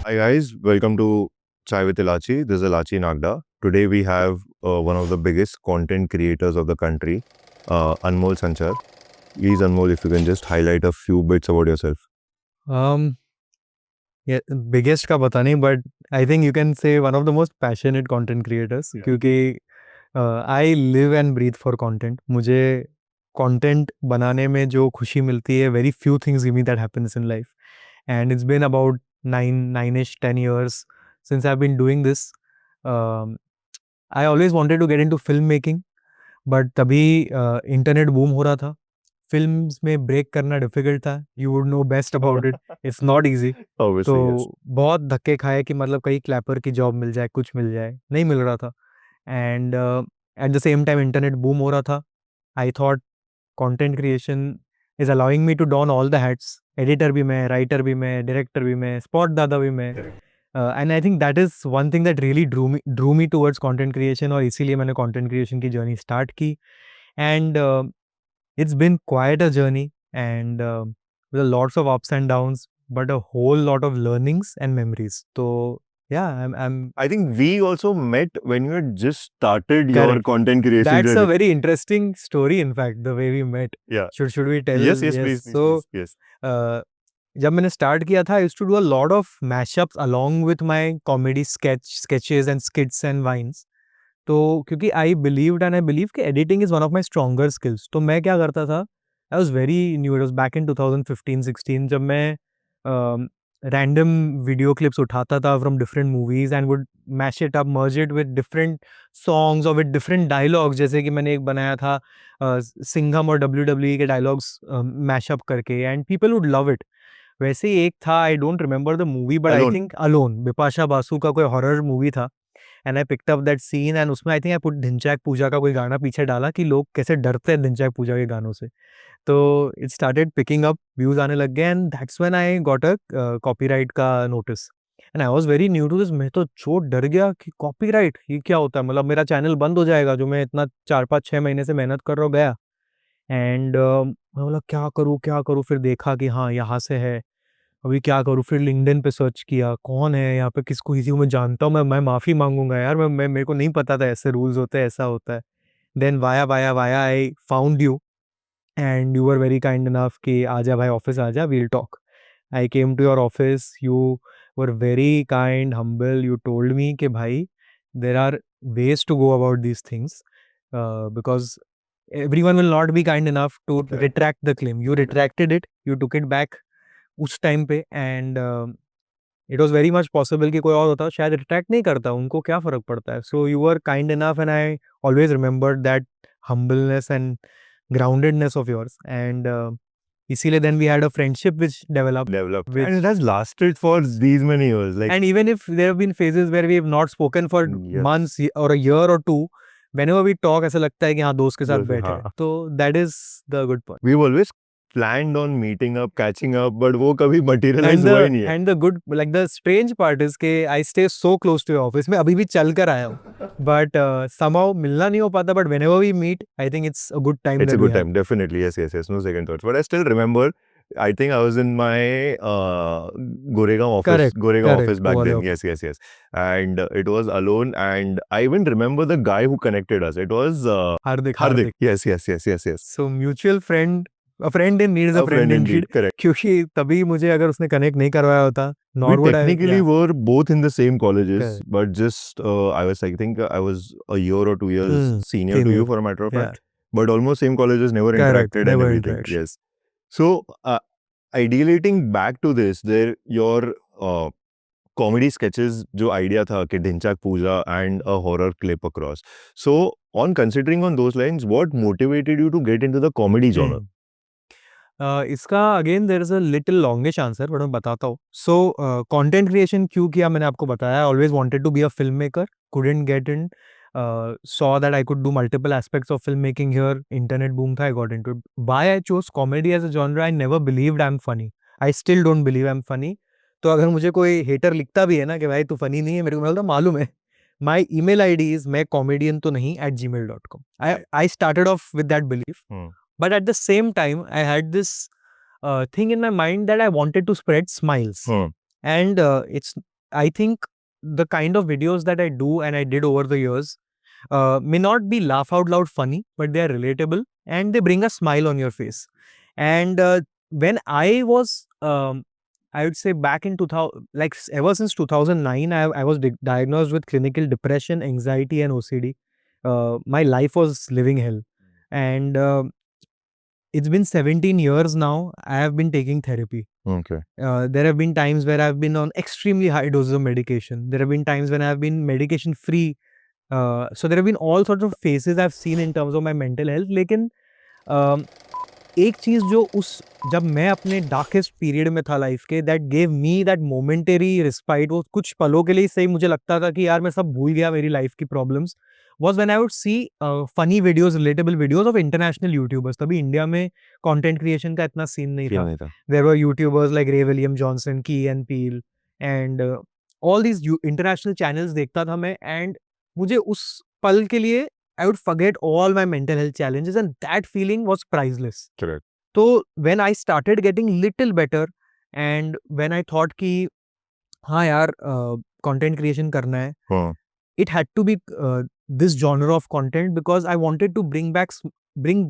Hi guys, welcome to Chai with Ilachi. This is Ilachi Nagda. Today we have one of the biggest content creators of the country, Anmol Sanchar. Please Anmol, if you can just highlight a few bits about yourself. Um, yeah, biggest का पता नहीं, but I think you can say one of the most passionate content creators. Yeah. क्योंकि I live and breathe for content. मुझे content बनाने में जो खुशी मिलती है, very few things give me that happens in life. And it's been about 9-ish, 10 years since I've been doing this. I always wanted to get into filmmaking, but तभी internet boom हो रहा था. फिल्म्स में break करना difficult था. You would know best about it. It's not easy. तो Obviously, yes. बहुत धक्के खाए कि मतलब कहीं क्लैपर की जॉब मिल जाए, कुछ मिल जाए, नहीं मिल रहा था. And at the same time internet boom हो रहा था. I thought content creation is allowing me to don all the hats. Editor भी मैं, राइटर भी मैं, डायरेक्टर भी मैं, स्पॉट दादा भी मैं. And I think that is one thing that really Drew me towards content creation. और इसीलिए मैंने कंटेंट क्रिएशन की जर्नी स्टार्ट की. And it's been quite a journey, and with lots of ups and downs, but a whole lot of learnings and memories. So yeah, I'm I think we also met when you had just started your Correct. content creation That's a journey. very interesting story, in fact, the way we met. Yeah. Should we tell? Yes, please, So yes. जब मैंने start किया था, I used to do a lot of mashups along with my comedy sketches and skits and vines. तो क्योंकि I believed and I believe कि editing is one of my stronger skills. तो मैं क्या करता था, I was very new. It was back in 2015-16 जब मैं रैंडम वीडियो क्लिप्स उठाता था from different movies and would mash it up, merge it with different songs और विद डिफरेंट डायलॉग्स. जैसे कि मैंने एक बनाया था सिंघम और WWE के डायलॉग्स मैशअप करके, and people would love it. वैसे ही एक था, I don't remember the movie, but I Alone. Think alone, Bipasha Basu का कोई हॉरर मूवी था. And I picked up that scene, and उसमें आई थिंक आई पुट धिनचैक पूजा का कोई गाना पीछे डाला कि लोग कैसे डरते हैं धिनचैक पूजा के गानों से. तो it started picking up, views आने लग गए, and that's when I got a copyright का नोटिस. And I was very new to this. मैं तो चोट डर गया कि कॉपीराइट ये क्या होता है, मतलब मेरा चैनल बंद हो जाएगा जो मैं इतना 4-5-6 महीने से मेहनत कर रहा हूँ गया. एंड मैं बोला क्या करूँ. फिर देखा कि हाँ यहाँ से है, अभी क्या करूँ. फिर लिंक्डइन पे सर्च किया कौन है यहाँ पे, किसको, किसी को मैं जानता हूँ, मैं माफ़ी मांगूंगा यार, मैं मेरे को नहीं पता था ऐसे रूल्स होते हैं, ऐसा होता है. Then via via via I found you, and you were very kind enough कि आजा भाई ऑफिस आजा, we'll talk. I came to your office, you were very kind, humble. You told me कि भाई there are ways to go about these things, because everyone will not be kind enough to retract the claim. You retracted it, you took it back उस time पे, and it was very much possible कि कोई और होता शायद retract नहीं करता, उनको क्या फ़र्क पड़ता है. So you were kind enough, and I always remembered that humbleness and groundedness of yours. And इसीलिए then we had a friendship which developed. And it has lasted for these many years. Like, And even if there have been phases where we have not spoken for Yes. months or a year or two, whenever we talk ऐसा लगता है कि हाँ दोस्त के साथ दोस्त, बैठे हैं. हाँ. तो that is the good point. we've always planned on meeting up, catching up, but वो कभी materialize And हुआ ही नहीं है. the good, like the strange part is कि I stay so close to your office. मैं अभी भी चल कर आया हूँ, but somehow मिलना नहीं हो पाता. But whenever we meet, I think it's a good time. It's that a we good have. time, definitely. Yes, no second thoughts. But I still remember, I think I was in my Goregaon office. Correct, Goregaon correct. office back वो then. वाले Yes. And it was alone. And I even remember the guy who connected us. It was Hardik. Yes. So mutual friend, a friend in need is a friend indeed. Correct. क्योंकि तभी मुझे अगर उसने connect नहीं करवाया होता, We nor would I. technically Yeah. were both in the same colleges, Correct. but just I think I was a year or 2 years senior to Senior. you, for a matter of Yeah. fact. But almost same colleges, never Correct, interacted and never everything. interaction. Yes. So, ideating back to this, your comedy sketches, जो idea था कि ढिंचाक पूजा and a horror clip across. So, on considering on those lines, what motivated you to get into the comedy genre? इसका again there is a little longish answer, but मैं बताता हूँ. So content creation क्यों किया मैंने आपको बताया. Always wanted to be a film maker, couldn't get in. saw that I could do multiple aspects of filmmaking here. Internet boom tha, I got into it. Why I chose comedy as a genre, I never believed I'm funny. I still don't believe I'm funny. तो अगर मुझे कोई hater लिखता भी है ना कि भाई तू फनी नहीं है, मेरे को बोलता मालूम है. My email ID is मैं comedian तो नहीं @gmail.com. I started off with that belief. But at the same time, I had this thing in my mind that I wanted to spread smiles. And it's I think the kind of videos that I do and I did over the years may not be laugh out loud funny, but they are relatable and they bring a smile on your face. And when I was, I would say back in 2000, like ever since 2009, I was diagnosed with clinical depression, anxiety, and OCD. My life was living hell. And it's been 17 years now. I have been taking therapy. Okay. There have been times where I've been on extremely high doses of medication. There have been times when I've been medication free. So there have been all sorts of phases I've seen in terms of my mental health. लेकिन एक चीज़ जो उस जब मैं अपने darkest period में था life के, that gave me that momentary respite, वो कुछ पलों के लिए सही मुझे लगता था कि यार मैं सब भूल गया मेरी लाइफ की problems, was when I would see funny videos, relatable videos of international YouTubers. तभी इंडिया में कंटेंट क्रिएशन का इतना सीन नहीं क्या था. नहीं था? There were YouTubers like Ray William Johnson, Key and Peele and all these international channels देखता था मैं. एंड मुझे उस पल के लिए I would forget all my mental health challenges, and that feeling was priceless. Correct. So when I started getting little better, and when I thought कि हाँ यार content creation करना है, हाँ. it had to be this genre of content because I wanted to bring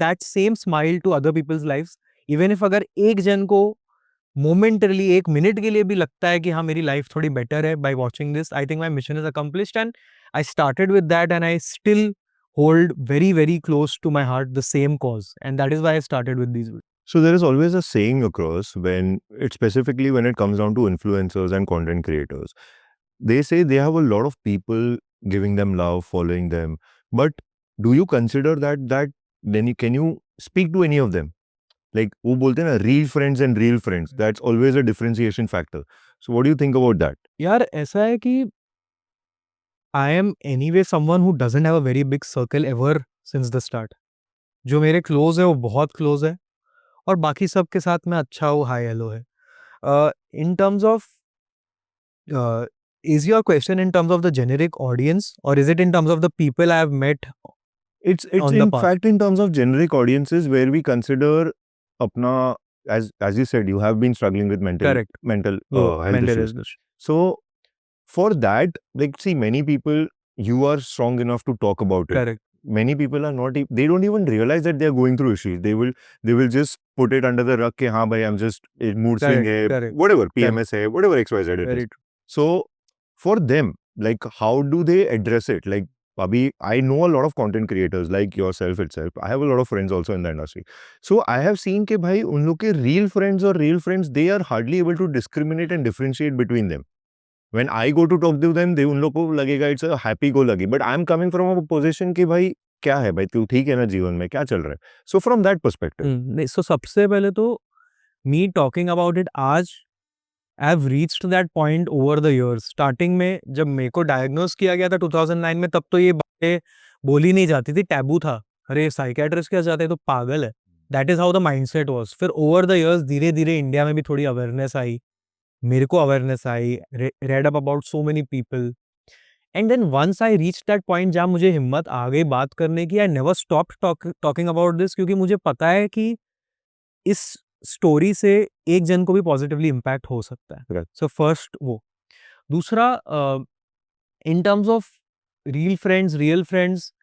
that same smile to other people's lives. Even if अगर एक जन को मोमेंटरली एक मिनट के लिए भी लगता है कि हाँ मेरी लाइफ थोड़ी बेटर है by watching this, I think my mission is accomplished. And I started with that and I still hold very, very close to my heart the same cause. And that is why I started with these videos. So there is always a saying across when it specifically when it comes down to influencers and content creators. They say they have a lot of people giving them love, following them. But do you consider that then can you speak to any of them? Like वो बोलते हैं ना real friends and real friends. That's always a differentiation factor. So what do you think about that? यार ऐसा है कि I am anyway someone who doesn't have a very big circle ever since the start. जो मेरे close है वो बहुत close है और बाकी सब के साथ मैं अच्छा हूँ, हाई हेलो है. In terms of is your question in terms of the generic audience or is it in terms of the people I have met? It's On the in path. fact in terms of generic audiences where we consider apna as you said you have been struggling with mental Correct. health Mental issues. illness. So for that, like see many people you are strong enough to talk about it. Correct. Many people are not they don't even realize that they are going through issues. They will just put it under the rug ke haan bhai I'm just mood swing hai, Correct. whatever PMS hai, whatever XYZ it is. Very true. So for them, like how do they address it? Like Abhi, I know a lot of content creators like yourself itself. I have a lot of friends also in the industry. So I have seen ke bhai un log ke real friends, they are hardly able to discriminate and differentiate between them. When I go to talk to them, they उन लोग को लगेगा it's a happy go lucky. But I'm coming from a position कि भाई क्या है भाई तू ठीक है ना जीवन में क्या चल रहा है? So from that perspective. नहीं, so सबसे पहले तो me talking about it आज I have reached that point over the years. Starting में जब मेरे को डायग्नोज किया गया था 2009 में, तब तो ये बातें बोली नहीं जाती थी, टैबू था. अरे साइकियाट्रिस्ट के जाते तो पागल है. That is how the mindset was. फिर ओवर द इयर्स धीरे धीरे इंडिया में भी थोड़ी अवेयरनेस आई, मेरे को अवेयरनेस आई, read up about so many people. And then once I reach that point जहाँ मुझे हिम्मत आ गई बात करने की, I never stop talking about this, क्योंकि मुझे पता है कि इस स्टोरी से एक जन को भी पॉजिटिवली इम्पैक्ट हो सकता है. Right. सो फर्स्ट वो. दूसरा, in terms of real friends,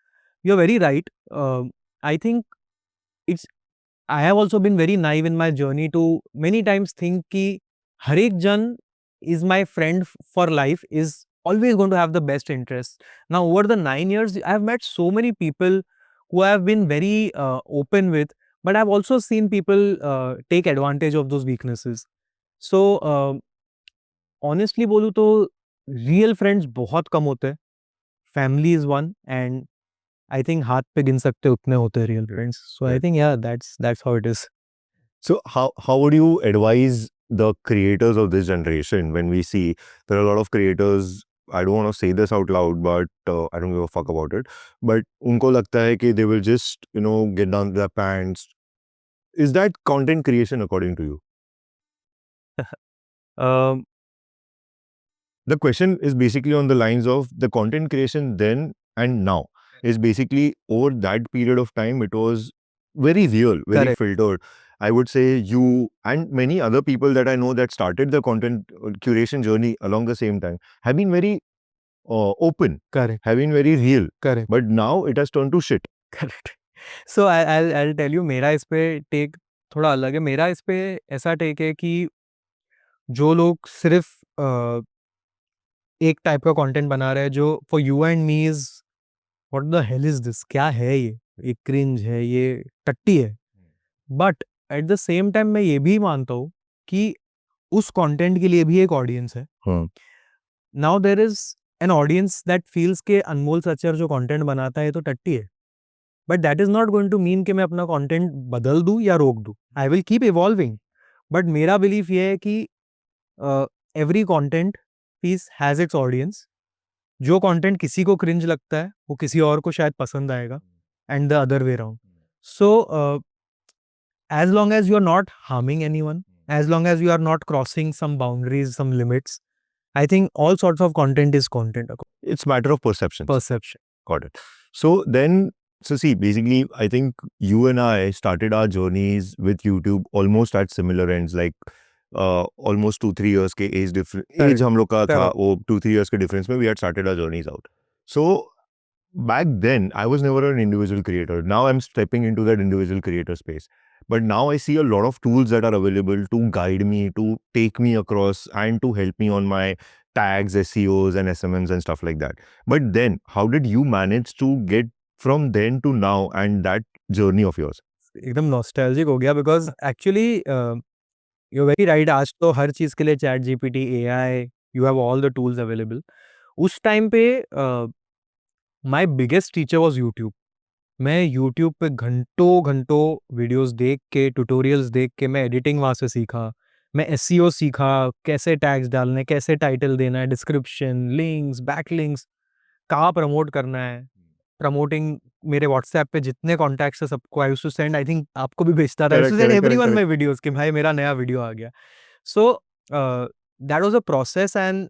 you are very right. I think it's I have also been very naive in my journey to many times think कि हर एक जन is my friend for life, is always going to have the best interest. Now over the 9 years, I have met so many people who I have been very open with, but I've also seen people take advantage of those weaknesses. So honestly बोलूँ तो real friends बहुत कम होते हैं. Family is one, and I think हाथ पे गिन सकते उतने होते हैं real friends. So I think yeah, that's how it is. So how would you advise the creators of this generation when we see there are a lot of creators, I don't want to say this out loud, but I don't give a fuck about it, but unko lagta hai ki they will just, get down to their pants. Is that content creation according to you? Um, The question is basically on the lines of the content creation then and now is basically over that period of time, it was very real, very Correct. filtered. I would say you and many other people that I know that started the content curation journey along the same time have been very open, Correct. have been very real. Correct. But now it has turned to shit. Correct. So I will tell you, मेरा इस पे take थोड़ा अलग है। मेरा इस पे ऐसा टेक है कि जो लोग सिर्फ एक टाइप का कंटेंट बना रहे हैं जो for you and me is what the hell is this, क्या है ये क्रिंज है, ये टट्टी है। But at the same time मैं ये भी मानता हूँ कि उस कंटेंट के लिए भी एक ऑडियंस है। Now there is an audience that feels के अनमोल सच्चर जो कंटेंट बनाता है तो टट्टी है, but that is not going to mean कि मैं अपना कंटेंट बदल दूं या रोक दूं। I will keep evolving, but मेरा बिलीफ ये है कि every content piece has its audience. जो कंटेंट किसी को क्रिंज लगता है वो किसी और को शायद पसंद आएगा, and the other way around. So as long as you are not harming anyone, as long as you are not crossing some boundaries, some limits, I think all sorts of content is content. It's matter of perception. Perception. Got it. So then, so see, basically, I think you and I started our journeys with YouTube almost at similar ends, like almost 2-3 years के age difference. Correct. Age हम लोग का था Correct. वो 2-3 years के difference में we had started our journeys out. So back then, I was never an individual creator. Now I'm stepping into that individual creator space. But now I see a lot of tools that are available to guide me, to take me across, and to help me on my tags, SEOs, and SMMs and stuff like that. But then, how did you manage to get from then to now and that journey of yours? एकदम nostalgic हो गया because actually you very right. आज तो हर चीज़ के लिए chat GPT, AI, you have all the tools available. उस time पे my biggest teacher was YouTube. मैं यूट्यूब पे घंटों वीडियोस देख के, ट्यूटोरियल्स देख के मैं एडिटिंग वहाँ से सीखा। मैं एसईओ सीखा, कैसे टैग्स डालने, कैसे टाइटल देना है, डिस्क्रिप्शन, लिंक्स, बैकलिंक्स, कहाँ प्रमोट करना है, प्रमोटिंग। मेरे व्हाट्सएप पे जितने कॉन्टैक्ट्स है सबको I used to send, I think आपको भी भेजता था, I used to send everyone my videos कि भाई मेरा नया वीडियो आ गया। So that was a process and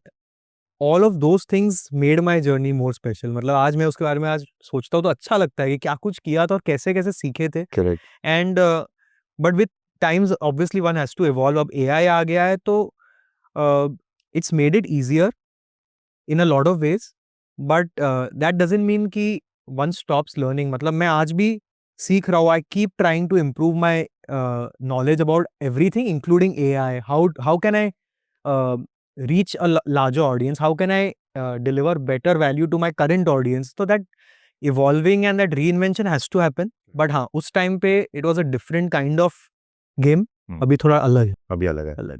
all of those things made my journey more special. मतलब आज मैं उसके बारे में आज सोचता हूँ तो अच्छा लगता है कि क्या कुछ किया था और कैसे कैसे सीखे थे। Correct. And but with times obviously one has to evolve. अब एआई आ गया है तो it's made it easier in a lot of ways, but that doesn't mean कि वन स्टॉप्स लर्निंग। मतलब मैं आज भी सीख रहा हूँ। I keep trying to improve my knowledge about everything including AI. How can I reach a larger audience? How can I deliver better value to my current audience? So that evolving and that reinvention has to happen. But हाँ, उस time पे it was a different kind of game. अभी थोड़ा अलग है। अभी अलग है.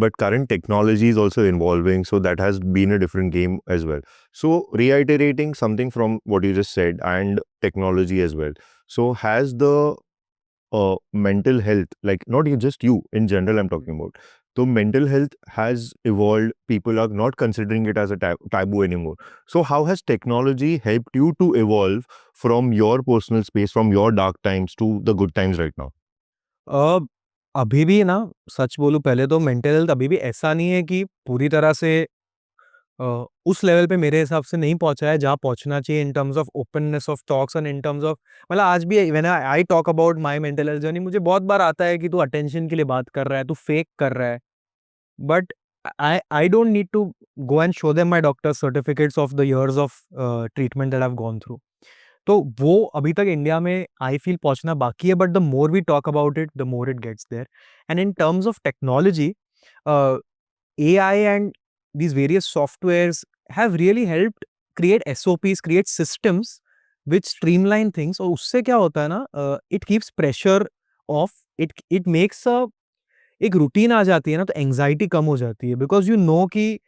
But current technology is also evolving, so that has been a different game as well. So reiterating something from what you just said and technology as well. So has the mental health, like not just you, in general I'm talking about. So mental health has evolved. People are not considering it as a taboo anymore. So how has technology helped you to evolve from your personal space, from your dark times to the good times right now? अभी भी ना, सच बोलूँ पहले तो mental health अभी भी ऐसा नहीं है कि पूरी तरह से उस लेवल पे मेरे हिसाब से नहीं पहुंचा है जहाँ पहुंचना चाहिए इन terms of openness of talks and in terms of, मतलब आज भी when I talk about my mental health journey मुझे बहुत बार आता है कि तू अटेंशन के लिए बात कर रहा है, तू फेक कर रहा है। But I don't need to go and show them my doctor certificates of the years of treatment that I have gone through. तो वो अभी तक इंडिया में आई फील पहुंचना बाकी है, but the more we talk about it the more it gets there. And in terms of technology, AI and these various softwares have really helped create SOPs, create systems which streamline things। और उससे क्या होता है ना, it keeps pressure off, it makes a एक routine आ जाती है ना, तो एंग्जाइटी कम हो जाती है बिकॉज यू नो कि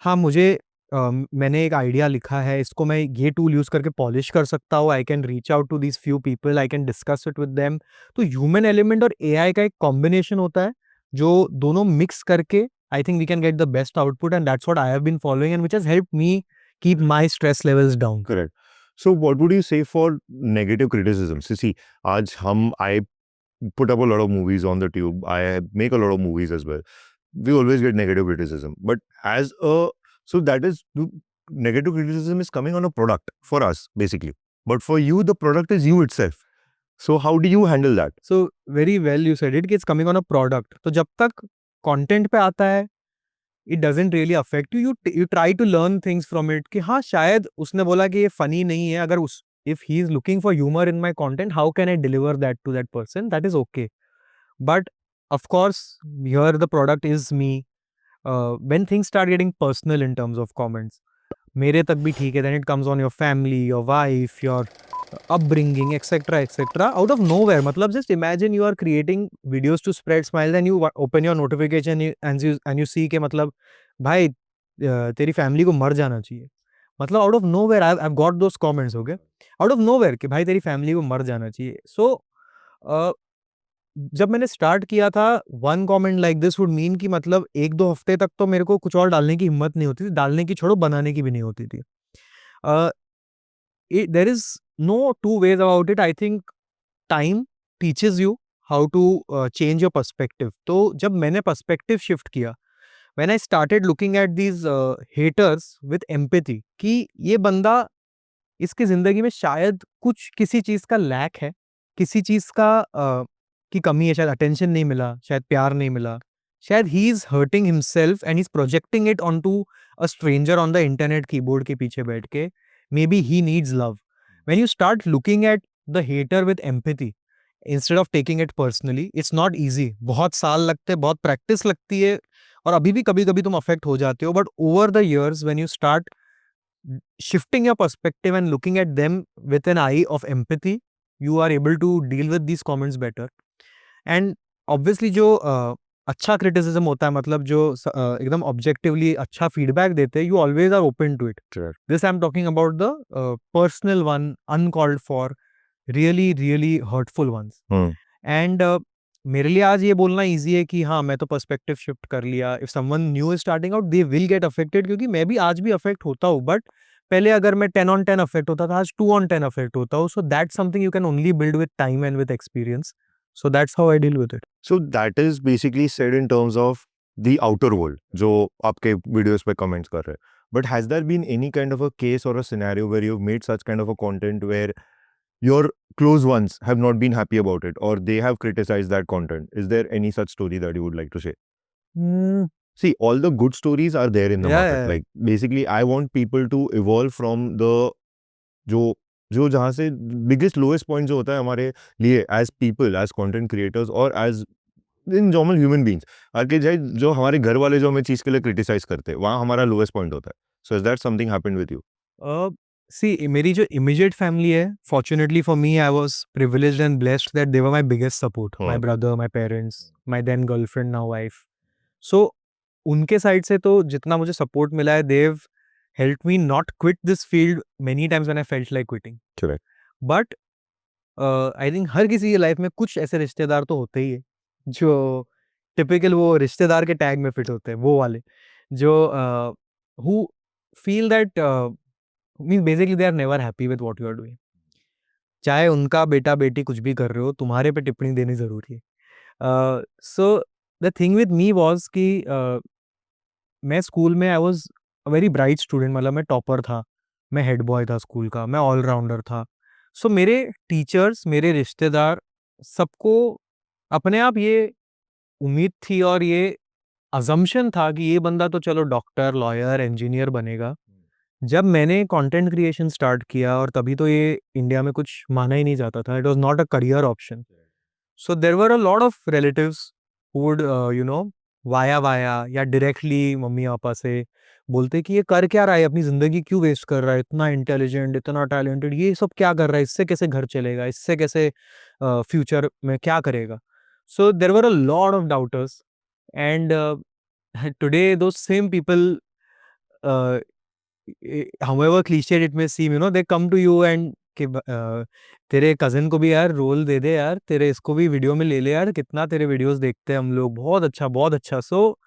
हाँ मुझे मैंने एक आइडिया लिखा है, इसको मैं ये टूल यूज करके पॉलिश कर सकता हूँ। I can reach out to these few people, I can discuss it with them. तो ह्यूमन एलिमेंट और एआई का एक कॉम्बिनेशन होता है जो दोनों मिक्स करके I think we can get the best output, and that's what I have been following and which has helped me keep my stress levels down. Correct. So what would you say for negative criticisms? You see, I put up a lot of movies on the tube. I make a lot of movies as well. We always get negative criticism. But so that is, negative criticism is coming on a product for us, basically. But for you, the product is you itself. So how do you handle that? So very well you said it कि it's coming on a product. तो जब तक content पे आता है, it doesn't really affect you. You try to learn things from it कि हाँ शायद उसने बोला कि ये funny नहीं है, अगर उस if he is looking for humor in my content, how can I deliver that to that person? That is okay. But of course, here the product is me. When things start getting personal in terms of comments, मेरे तक भी ठीक है, then it comes on your family, your wife, your upbringing, etc., etc. Out of nowhere, मतलब just imagine you are creating videos to spread smile, then you open your notification and you see के मतलब भाई तेरी family को मर जाना चाहिए, मतलब out of nowhere I've got those comments, okay, out of nowhere कि भाई तेरी फैमिली को मर जाना चाहिए. So जब मैंने स्टार्ट किया था, one comment like this would mean कि मतलब 1-2 हफ्ते तक तो मेरे को कुछ और डालने की हिम्मत नहीं होती थी, डालने की छोड़ो बनाने की भी नहीं होती थी. There is no two ways about it. I think time teaches you how to change your perspective. तो जब मैंने पर्सपेक्टिव शिफ्ट किया, when I started looking at these haters with empathy कि ये बंदा, इसकी ज़िंदगी में शायद कुछ किसी चीज़ का लैक है, किसी चीज़ का की कमी है, शायद अटेंशन नहीं मिला, शायद प्यार नहीं मिला, शायद he is hurting himself and he is projecting it onto a stranger on the internet keyboard के पीछे बैठ के. Maybe he needs love. When you start looking at the hater with empathy instead of taking it personally, it's not easy. बहुत साल लगते हैं, बहुत practice लगती है और अभी भी कभी-कभी तुम अफेक्ट हो जाते हो. But over the years when you start shifting your perspective and looking at them with an eye of empathy, you are able to deal with these comments better. And obviously जो अच्छा criticism होता है, मतलब जो एकदम objectively अच्छा feedback देते हैं, you always are open to it. Sure. This I'm talking about the personal one, uncalled for, really really hurtful ones. And मेरे लिए आज ये बोलना ईजी है कि हाँ मैं तो पर्सपेक्टिव शिफ्ट कर लिया. If someone new is starting out, they will get affected, क्योंकि मैं भी आज भी अफेक्ट होता हूँ. बट पहले अगर मैं 10/10 अफेक्ट होता था, आज 2/10 अफेक्ट होता हूँ. So that's something you can only build with time and with experience. So that's how I deal with it. So that is basically said in terms of the outer world, जो आपके videos पे comments कर रहे हैं. But has there been any kind of a case or a scenario where you've made such kind of a content where your close ones have not been happy about it or they have criticized that content? Is there any such story that you would like to share? See, all the good stories are there in the market. Yeah. Like basically, I want people to evolve from the जो जो जहाँ से biggest lowest point जो होता है हमारे लिए as people, as content creators और as in normal human beings, आगे जाए जो हमारे घर वाले जो हमें चीज़ के लिए क्रिटिसाइज करते हैं, वहाँ हमारा लोएस्ट पॉइंट होता है. So is that something happened with you? See मेरी जो इमीडिएट फैमिली है, fortunately for me, I was privileged and blessed that they were my biggest support. My brother, my parents, my then girlfriend, now wife. So उनके side से तो जितना मुझे support मिला है, they help me not quit this field many times when I felt like quitting. Correct. But I think हर किसी की लाइफ में कुछ ऐसे रिश्तेदार तो होते ही है जो टिपिकल वो रिश्तेदार के टैग में फिट होते हैं, वो वाले जो who feel that mean basically they are never happy with what you are doing. चाहे उनका बेटा बेटी कुछ भी कर रहे हो, तुम्हारे पे टिप्पणी देनी जरूरी है. So the thing with me was कि मैं स्कूल में I was a very bright student, मतलब मैं टॉपर था, मैं हेड बॉय था स्कूल का, मैं ऑलराउंडर था. सो मेरे टीचर्स, मेरे रिश्तेदार, सबको अपने आप ये उम्मीद थी और ये अजम्पशन था कि ये बंदा तो चलो डॉक्टर, लॉयर, इंजीनियर बनेगा. जब मैंने कंटेंट क्रिएशन स्टार्ट किया, और तभी तो ये इंडिया में कुछ माना ही नहीं जाता था, it was not a career option. So there were a lot of relatives who would you know via via या डायरेक्टली मम्मी पापा से बोलते कि ये कर क्या रहा है, अपनी जिंदगी क्यों वेस्ट कर रहा है, इतना इंटेलिजेंट, इतना टैलेंटेड, ये सब क्या कर रहा है, इससे कैसे घर चलेगा, इससे कैसे फ्यूचर में क्या करेगा. So there were a lot of doubters. And today those same people, uh, however cliched it may seem, they come to you and कि तेरे कजिन को भी यार रोल दे दे यार, तेरे इसको भी वीडियो में ले ले यार, कितना तेरे वीडियोस देखते हैं हम लोग, बहुत अच्छा बहुत अच्छा. सो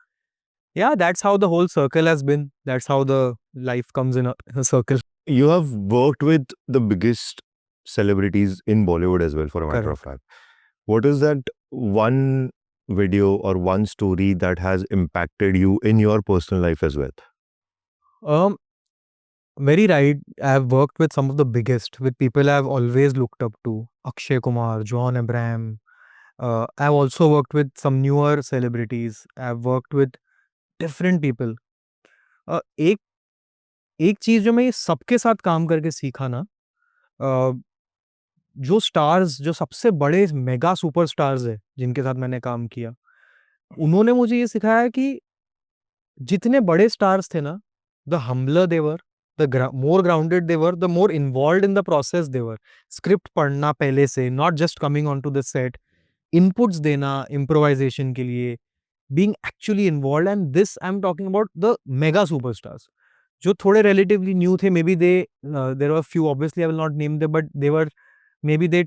yeah, that's how the whole circle has been, that's how the life comes in a circle. You have worked with the biggest celebrities in Bollywood as well, for a matter of fact. What is that one video or one story that has impacted you in your personal life as well? Um, Very right. I've worked with some of the biggest, with people I've always looked up to. Akshay Kumar, John Abraham. I've also worked with some newer celebrities. I've worked with different people. एक एक चीज़ जो मैं ये सबके साथ काम करके सीखा ना, अ, जो स्टार्स, जो सबसे बड़े मेगा सुपरस्टार्स हैं, जिनके साथ मैंने काम किया, उन्होंने मुझे ये सिखाया कि जितने बड़े स्टार्स थे ना, the humbler they were, the more grounded they were, the more involved in the process they were. Script पढ़ना पहले से, not just coming on to the set, inputs देना इम्प्रोवाइजेशन के लिए, being actually involved, and this I am talking about the mega superstars. जो थोड़े relatively new थे, maybe they there were few, obviously I will not name them, but they were, may be they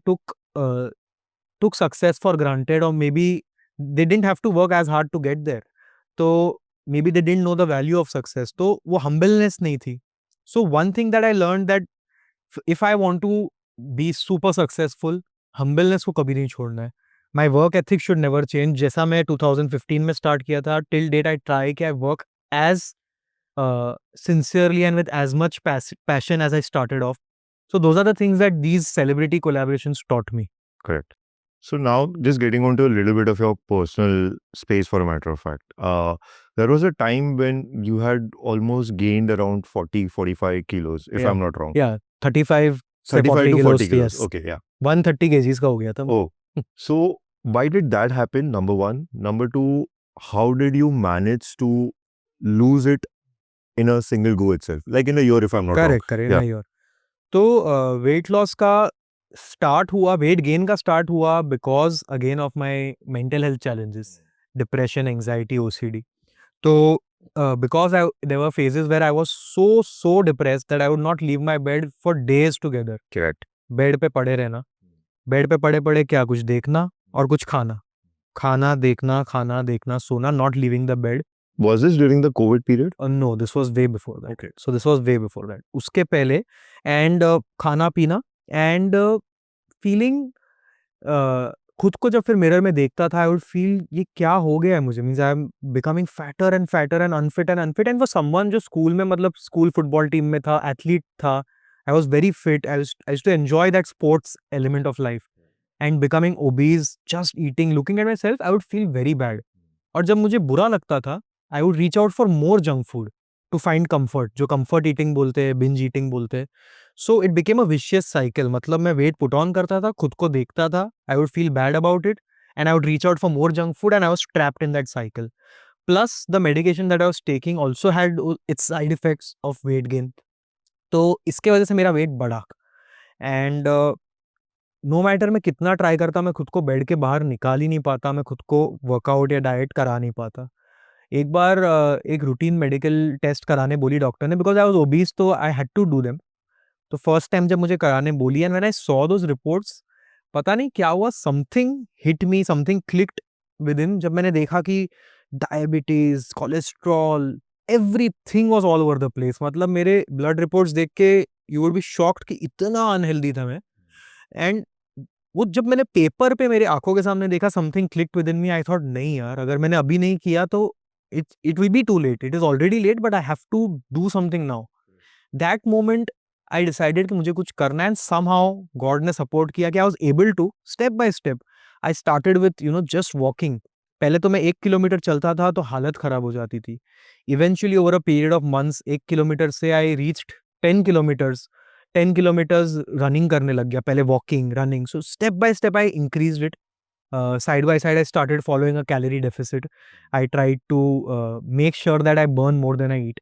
took success for granted, or maybe they didn't have to work as hard to get there. So maybe they didn't know the value of success. तो वो humbleness नहीं थी. So one thing that I learned, that if I want to be super successful, humbleness को कभी नहीं छोड़ना है. My work ethic should never change. जैसा मैं 2015 में start किया था, till date I try कि I work as sincerely and with as much passion as I started off. So those are the things that these celebrity collaborations taught me. Correct. So now, just getting onto a little bit of your personal space, for a matter of fact, there was a time when you had almost gained around 40-45 kilos, if Yeah. I'm not wrong. Yeah, 35 से 35 40 to 40 kilos, kilos. yes. Okay, yeah. 130 kgs का हो गया था मैं. Oh, so why did that happen? Number one. Number two, how did you manage to lose it in a single go itself? Like in a year, if I'm not wrong. Correct, in a year. तो weight loss का start हुआ, weight gain का start हुआ because again of my mental health challenges, depression, anxiety, OCD. तो because there were phases where I was so depressed that I would not leave my bed for days together. Correct. Bed पे पड़े रहना, bed पे पड़े पड़े क्या, कुछ देखना और कुछ खाना, खाना देखना, सोना, not leaving the bed. Was this during the COVID period? No, this was way before that. Okay. So this was way before that. उसके पहले, and खाना पीना, and feeling, खुद को जब फिर मिरर में देखता था, I would feel ये क्या हो गया है मुझे, means I am becoming fatter and fatter and unfit and unfit. And for someone जो स्कूल में, मतलब स्कूल फुटबॉल टीम में था, एथलीट था, I was very fit. I used to enjoy that sports element of life. And becoming obese, just eating, looking at myself, I would feel very bad. और जब मुझे बुरा लगता था, I would reach out for more junk food to find comfort, जो comfort eating बोलते हैं, binge eating बोलते हैं. So it became a vicious cycle. मतलब मैं weight put on करता था, खुद को देखता था, I would feel bad about it, and I would reach out for more junk food, and I was trapped in that cycle. Plus the medication that I was taking also had its side effects of weight gain. तो इसके वजह से मेरा weight बढ़ा. And no matter मैं कितना try करता, मैं खुद को बेड के बाहर निकाल ही नहीं पाता, मैं खुद को वर्कआउट या डाइट करा नहीं पाता. एक बार एक रूटीन मेडिकल टेस्ट कराने बोली डॉक्टर ने, बिकॉज आई वाज ओबीस, तो I had to do them. तो फर्स्ट टाइम जब मुझे कराने बोली, and when I saw those reports, पता नहीं क्या हुआ, something hit me, something clicked within. जब मैंने देखा कि diabetes, cholesterol, everything was all over the place. मतलब मेरे ब्लड रिपोर्ट्स देख के यू वुड बी शॉक्ड कि इतना अनहेल्दी था मैं. एंड वो जब मैंने पेपर पे मेरे आंखों के सामने देखा, something clicked within me. I thought नहीं यार, अगर मैंने अभी नहीं किया तो it will be too late. It is already late, but I have to do something now. That moment I decided कि मुझे कुछ करना है, एंड समहाउ गॉड ने सपोर्ट किया कि I was able to, step by step. I started with just walking. पहले तो मैं 1 किलोमीटर चलता था तो हालत खराब हो जाती थी. Eventually over a period of months 1 kilometre से I reached 10 kilometres. 10 kilometers running करने लग गया, पहले walking, running. So step by step I increased it. Side by side I started following a calorie deficit. I tried to make sure that I burn more than I eat,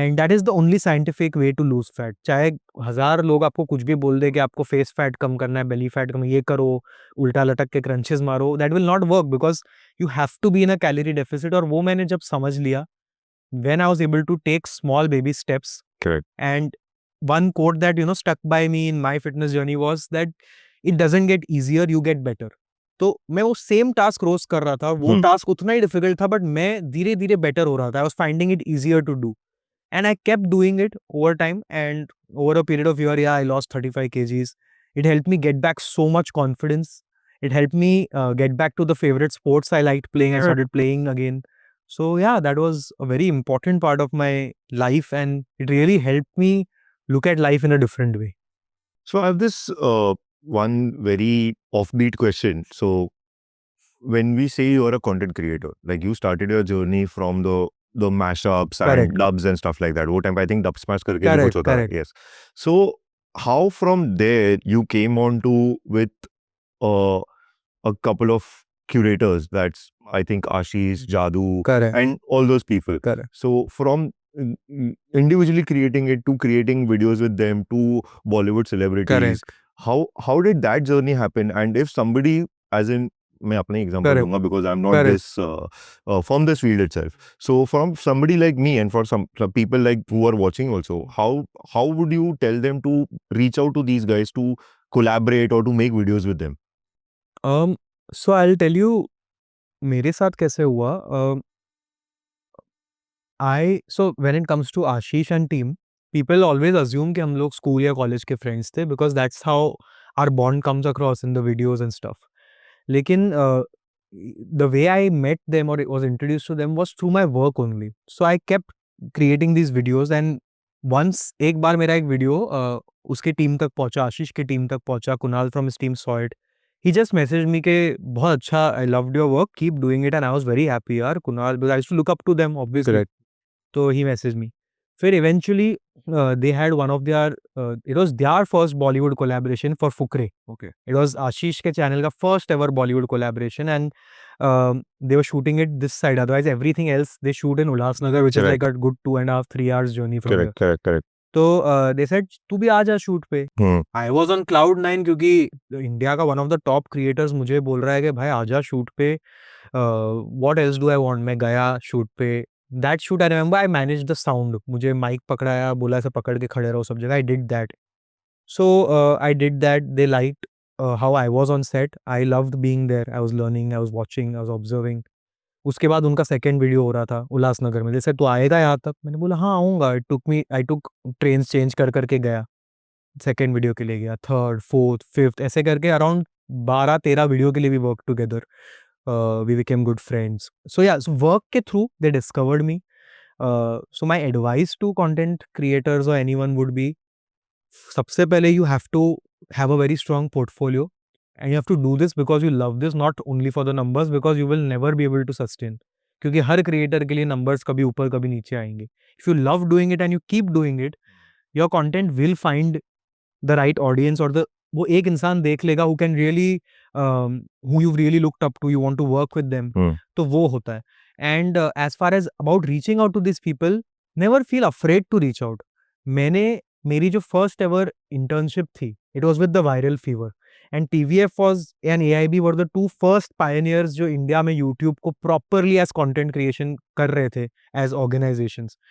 and that is the only scientific way to lose fat. चाहे 1000 लोग आपको कुछ भी बोल दे कि आपको face fat कम करना है, बेली फैट कम, ये करो, उल्टा लटक के क्रंचेस मारो, that will not work because you have to be in a calorie deficit. और वो मैंने जब समझ लिया, when I was able to take small baby steps. Correct. And one quote that stuck by me in my fitness journey was that it doesn't get easier, you get better. तो मैं वो same task रोज कर रहा था, वो task उतना ही difficult था, but मैं धीरे धीरे बेटर हो रहा था. I was finding it easier to do, and I kept doing it over time. And over a period of year, I lost 35 kgs. It helped me get back so much confidence. It helped me get back to the favorite sports I liked playing. I started playing again. So yeah, that was a very important part of my life, and it really helped me look at life in a different way. So I have this one very offbeat question. So when we say you're a content creator, like you started your journey from the mashups and Correct. dubs and stuff like that. वो time पे I think dub smash करके भी कुछ Correct, होता था. correct. Yes. So how from there you came on to with uh, a couple of curators, that's I think Ashish, Jadoo, Correct. and all those people. Correct. So from individually creating it to creating videos with them to Bollywood celebrities, Correct. how did that journey happen? And if somebody, as in मैं अपने example Correct. दूंगा because I'm not Correct. this from this field itself. So from somebody like me and for some people like who are watching also, how would you tell them to reach out to these guys to collaborate or to make videos with them? So I'll tell you मेरे साथ कैसे हुआ. So when it comes to Ashish and team, people always assume कि हम लोग school या college के friends थे, because that's how our bond comes across in the videos and stuff. लेकिन the way I met them or it was introduced to them was through my work only. So I kept creating these videos, and once एक बार मेरा एक video उसके team तक पहुंचा, आशीष की team तक पहुंचा, Kunal from his team saw it. He just messaged me के बहुत अच्छा, I loved your work, keep doing it, and I was very happy यार Kunal, because I used to look up to them obviously. Correct. तो ही message me. फिर eventually they had one of their it was their first Bollywood collaboration for Fukre. Okay. It was Ashish के channel का first ever Bollywood collaboration, and they were shooting it this side. Otherwise, everything else they shoot in Ulhasnagar, which is like a good 2.5-3 hours journey from here. Correct. तो they said तू भी आ जा shoot पे. I was on cloud 9 क्योंकि India का one of the top creators मुझे बोल रहा है कि भाई आ जा शूट पे. What else do I want? मैं गया शूट पे. That shoot I remember I managed the sound. मुझे माइक पकड़ाया, बोला ऐसे पकड़ के खड़े रहो सब जगह. I did that. So I did that. They liked how I was on set. I loved being there. I was learning, I was watching, I was observing. उसके बाद उनका सेकंड वीडियो हो रहा था उल्लासनगर में. जैसे तू आएगा यहाँ तक, मैंने बोला हाँ आऊँगा. आई टुक ट्रेन्स चेंज कर करके गया. सेकंड वीडियो के लिए गया, थर्ड, फोर्थ, फिफ्थ, ऐसे करके अराउंड 12-13 वीडियो के लिए we work together. We became good friends. So yeah, so work ke through they discovered me. So my advice to content creators or anyone would be, सबसे पहले you have to have a very strong portfolio, and you have to do this because you love this, not only for the numbers, because you will never be able to sustain. क्योंकि हर creator के लिए numbers कभी ऊपर कभी नीचे आएंगे. If you love doing it and you keep doing it, your content will find the right audience, or वो एक इंसान देख लेगा who can really who you've really looked up to, you want to work with them. तो वो होता है. And as far as about reaching out to these people, never feel afraid to reach out. मेरी जो first ever internship थी, it was with the Viral Fever, and TVF was and AIB were the two first pioneers जो India में YouTube को properly as content creation कर रहे थे as organizations.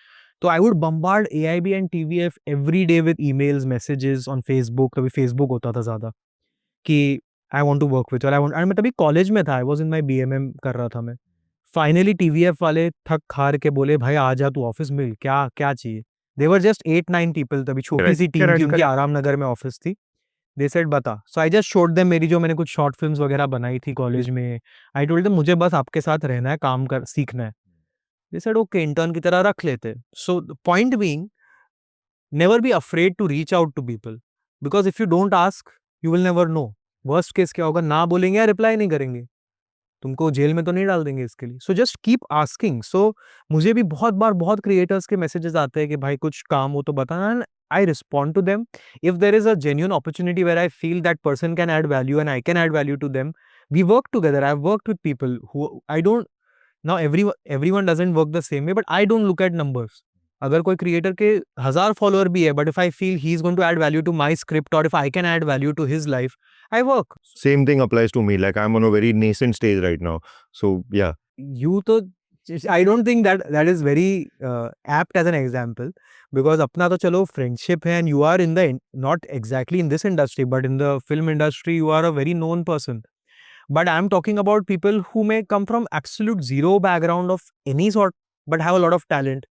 तो I would bombard AIB and TVF every day with emails, messages on Facebook. कभी Facebook होता था ज़्यादा कि I want to work with, और मैं तभी कॉलेज में था. I was in my BMM कर रहा था मैं. फाइनली TVF वाले थक हार के बोले भाई आ जा तू ऑफिस मिल, क्या क्या चाहिए. दे वर जस्ट 8-9 पीपल, तभी छोटी सी टीम थी उनकी, आराम नगर में ऑफिस थी. दे सेड बता. सो आई जस्ट शोड देम मेरी जो मैंने कुछ शॉर्ट फिल्म्स वगैरह बनाई थी कॉलेज में. आई टोल्ड देम मुझे बस आपके साथ रहना है, काम कर सीखना है. They said okay, intern की तरह रख लेते. So the point being, never be afraid to reach out to people, because if you don't ask, you will never know. Worst case क्या होगा, ना बोलेंगे या रिप्लाई नहीं करेंगे, तुमको जेल में तो नहीं डाल देंगे इसके लिए. So just keep asking. So मुझे भी बहुत बार बहुत क्रिएटर्स के मैसेजेस आते हैं कि भाई कुछ काम हो तो बताना, and I respond to them. If there is a genuine opportunity where I feel that person can add value and I can add value to them, we work together. I've worked with people who I don't. Now everyone doesn't work the same way, but I don't look at numbers. अगर कोई creator के 1000 follower भी है, but if I feel he is going to add value to my script, or if I can add value to his life, I work. Same thing applies to me. Like I'm on a very nascent stage right now. So yeah. You तो I don't think that is very apt as an example, because अपना तो चलो friendship है, and you are in the not exactly in this industry, but in the film industry you are a very known person. But I'm talking about people who may come from absolute zero background of any sort, but have a lot of talent.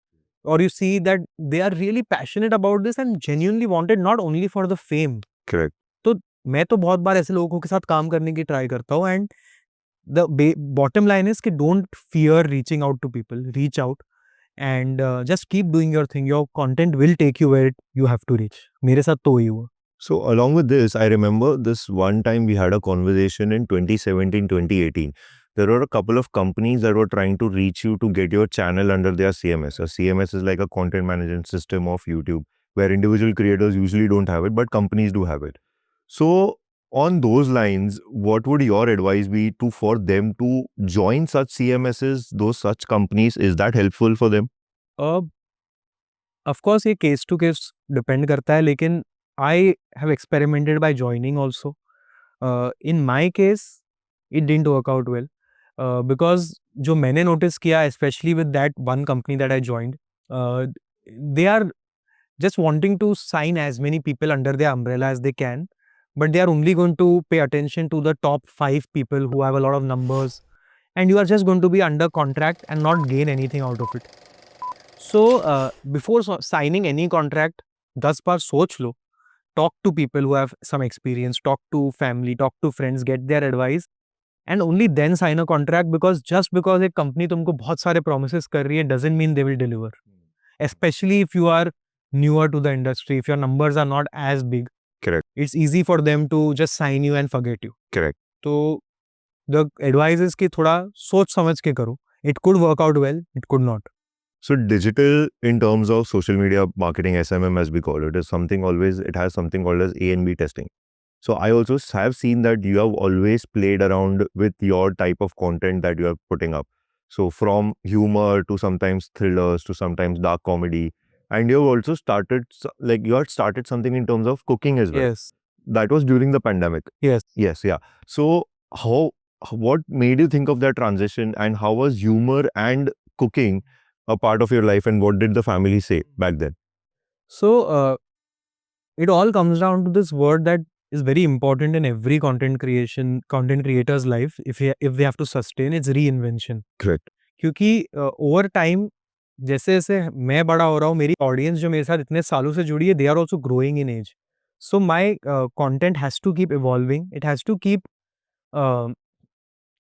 Or you see that they are really passionate about this and genuinely want it, not only for the fame. Correct. तो मैं तो बहुत बार ऐसे लोगों के साथ काम करने की ट्राई करता हूँ, and the bottom line is कि don't fear reaching out to people, reach out and just keep doing your thing. Your content will take you where you have to reach. मेरे साथ तो वही हुआ. So along with this, I remember this one time we had a conversation in 2017, 2018. There were a couple of companies that were trying to reach you to get your channel under their CMS. A CMS is like a content management system of YouTube, where individual creators usually don't have it, but companies do have it. So on those lines, what would your advice be to for them to join such CMSs, those such companies? Is that helpful for them? Of course ये case to case depend करता है, लेकिन I have experimented by joining also. In my case, it didn't work out well. Because जो मैंने notice किया, especially with that one company that I joined, they are just wanting to sign as many people under their umbrella as they can, but they are only going to pay attention to the top 5 people who have a lot of numbers, and you are just going to be under contract and not gain anything out of it. So before signing any contract, 10 बार सोच लो, talk to people who have some experience, talk to family, talk to friends, get their advice, and only then sign a contract, because just because एक company तुमको बहुत सारे promises कर रही है doesn't mean they will deliver. Especially if you are newer to the industry, if your numbers are not as big. Correct. It's easy for them to just sign you and forget you. Correct. तो the advice is कि थोड़ा सोच समझ के करो. It could work out well, it could not. So digital in terms of social media marketing, SMM as we call it, is something always, it has something called as A and B testing. So I also have seen that you have always played around with your type of content that you are putting up. So from humor to sometimes thrillers to sometimes dark comedy. And you have also started, like you had started something in terms of cooking as well. Yes. That was during the pandemic. Yes. Yes, yeah. So what made you think of that transition, and how was humor and cooking a part of your life, and what did the family say back then? So it all comes down to this word that is very important in every content creator's life. If they have to sustain, it's reinvention. Correct. क्योंकि over time जैसे जैसे मैं बड़ा हो रहा हूँ, मेरी audience जो मेरे साथ इतने सालों से जुड़ी है, they are also growing in age. So my content has to keep evolving, it has to keep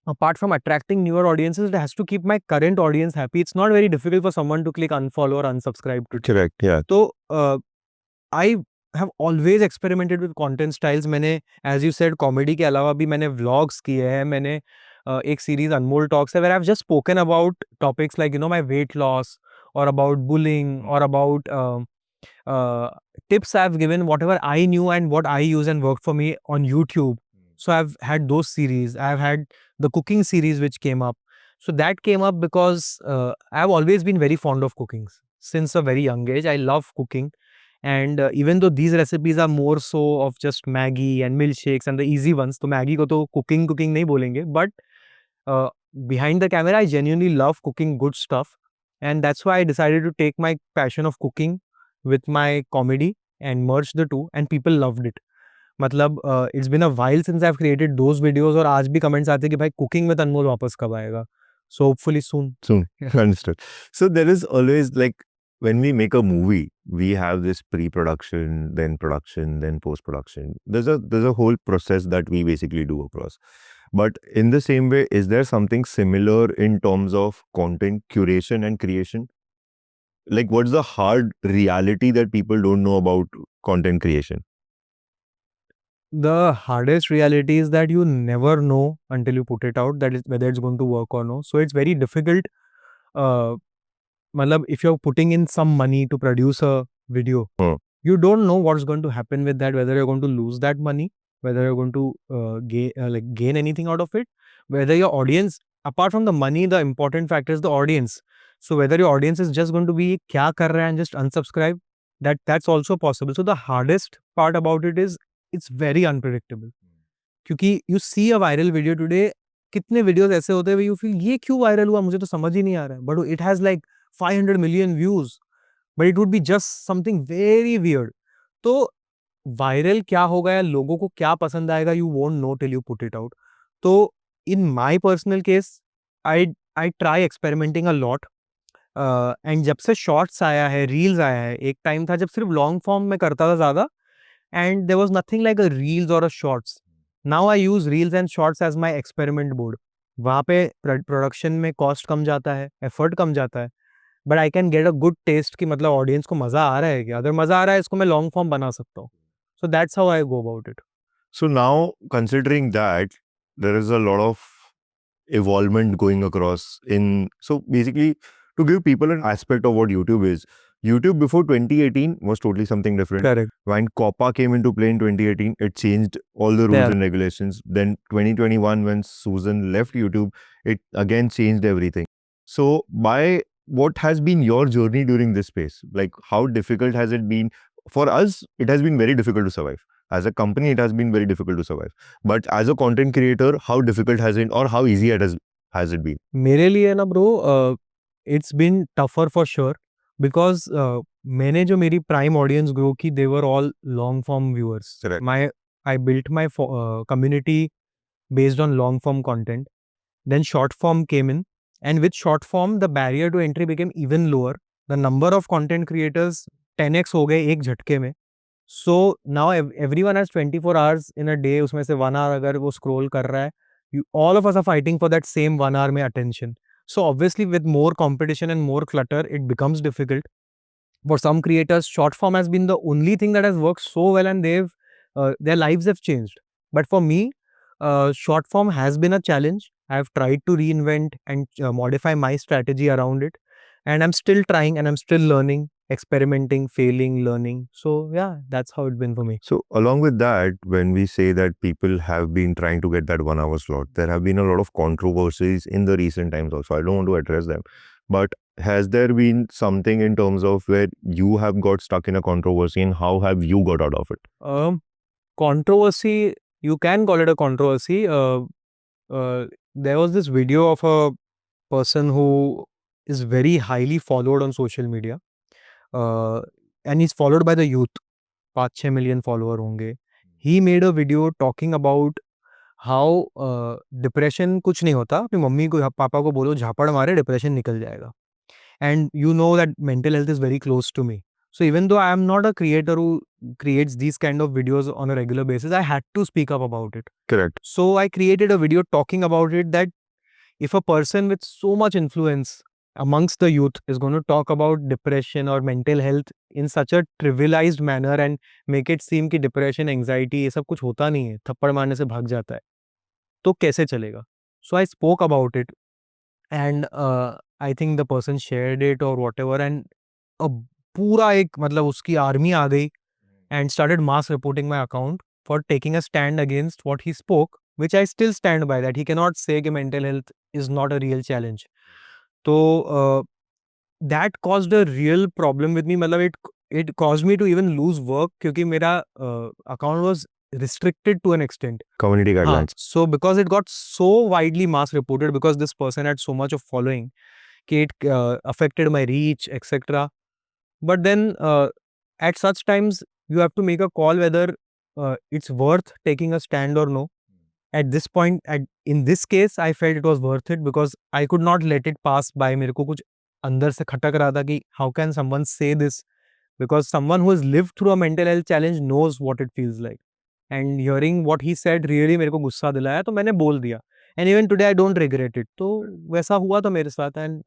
apart from attracting newer audiences, it has to keep my current audience happy. It's not very difficult for someone to click unfollow or unsubscribe to. Correct, yeah. So I have always experimented with content styles. मैंने, as you said, comedy के अलावा भी मैंने vlogs किए हैं. मैंने एक series अनमोल talks है where I've just spoken about topics like, you know, my weight loss, or about bullying, or about tips I've given, whatever I knew and what I use and worked for me on YouTube. So I've had those series. I've had the cooking series which came up. So that came up because I've always been very fond of cooking. Since a very young age, I love cooking. And even though these recipes are more so of just Maggi and milkshakes and the easy ones, तो Maggi को तो cooking नहीं बोलेंगे, but behind the camera, I genuinely love cooking good stuff. And that's why I decided to take my passion of cooking with my comedy and merge the two, and people loved it. मतलब it's been a while since I've created those videos, और आज भी comments आते हैं कि भाई cooking with अनमोल वापस कब आएगा. So hopefully soon. Soon. Understood. So there is always, like, when we make a movie, we have this pre-production, then production, then post-production. There's a whole process that we basically do across. But in the same way, is there something similar in terms of content curation and creation? Like, what's the hard reality that people don't know about content creation? The hardest reality is that you never know until you put it out, that is whether it's going to work or no. So it's very difficult. Matlab, if you're putting in some money to produce a video, you don't know what's going to happen with that, whether you're going to lose that money, whether you're going to gain anything out of it, whether your audience, apart from the money, the important factor is the audience. So whether your audience is just going to be kya kar raha hai and just unsubscribe, that's also possible. So the hardest part about it is it's very unpredictable. क्योंकि you see a viral video today, कितने videos ऐसे होते हैं you feel ये क्यों viral हुआ, मुझे तो समझ ही नहीं आ रहा है, but it has like 500 million views, but it would be just something very weird. तो viral क्या होगा या लोगों को क्या पसंद आएगा, you won't know till you put it out. तो in my personal case, I try experimenting a lot. And जब से शॉर्ट्स आया है, रील्स आया है, एक टाइम था जब सिर्फ लॉन्ग फॉर्म में करता था ज़्यादा, and there was nothing like a reels or a shorts. Now I use reels and shorts as my experiment board. वहाँ पे प्रोडक्शन में कॉस्ट कम जाता है, एफर्ट कम जाता है, but I can get a good test कि मतलब ऑडियंस को मज़ा आ रहा है क्या? अगर मज़ा आ रहा है इसको मैं लॉन्ग फॉर्म बना सकता हूँ। So that's how I go about it. So now, considering that, there is a lot of evolvement going across in. So basically, to give people an aspect of what YouTube is, YouTube before 2018 was totally something different. Correct. When COPPA came into play in 2018, it changed all the rules Yeah. and regulations. Then 2021, when Susan left YouTube, it again changed everything. So by what has been your journey during this space? Like how difficult has it been? For us, it has been very difficult to survive. As a company, it has been very difficult to survive. But as a content creator, how difficult has it or how easy it has it been? मेरे लिए ना bro it's been tougher for sure because मैंने जो मेरी prime audience grow की they were all long form viewers. Correct. My I built my community based on long form content. Then short form came in, and with short form, the barrier to entry became even lower. The number of content creators 10x हो गए एक झटके में. So now everyone has 24 hours in a day. उसमें से 1 hour अगर वो scroll कर रहा है, all of us are fighting for that same 1 hour में attention. So obviously, with more competition and more clutter, it becomes difficult. For some creators, short form has been the only thing that has worked so well, and their lives have changed. But for me, short form has been a challenge. I have tried to reinvent and modify my strategy around it, and I'm still trying and I'm still learning, experimenting, failing, learning. So yeah, that's how it's been for me. So, along with that, when we say that people have been trying to get that 1 hour slot, there have been a lot of controversies in the recent times also. I don't want to address them. But has there been something in terms of where you have got stuck in a controversy and how have you got out of it? Controversy, you can call it a controversy. There was this video of a person who is very highly followed on social media, and he's followed by the youth. 5-6 million follower होंगे. He made a video talking about how depression कुछ नहीं होता. अपनी mummy को पापा को बोलो झापड़ मारे depression निकल जाएगा. And you know that mental health is very close to me. So even though I am not a creator who creates these kind of videos on a regular basis, I had to speak up about it. Correct. So I created a video talking about it, that if a person with so much influence amongst the youth is going to talk about depression or mental health in such a trivialized manner and make it seem कि depression, anxiety ये सब कुछ होता नहीं है, थप्पड़ मारने से भाग जाता है, तो कैसे चलेगा? So I spoke about it, and I think the person shared it or whatever, and a पूरा एक मतलब उसकी आर्मी आ गई and started mass reporting my account for taking a stand against what he spoke, which I still stand by, that he cannot say that mental health is not a real challenge. So that caused a real problem with me. मतलब it caused me to even lose work क्योंकि मेरा account was restricted to an extent. Community guidelines. So because it got so widely mass reported, because this person had so much of following, it affected my reach, etc. But then at such times, you have to make a call whether it's worth taking a stand or no. At this point, in this case, I felt it was worth it because I could not let it pass by. मेरे को कुछ अंदर से खटक रहा था कि how can someone say this? Because someone who has lived through a mental health challenge knows what it feels like. And hearing what he said really मेरे को गुस्सा दिलाया, तो मैंने बोल दिया. And even today, I don't regret it. तो वैसा हुआ था मेरे साथ. And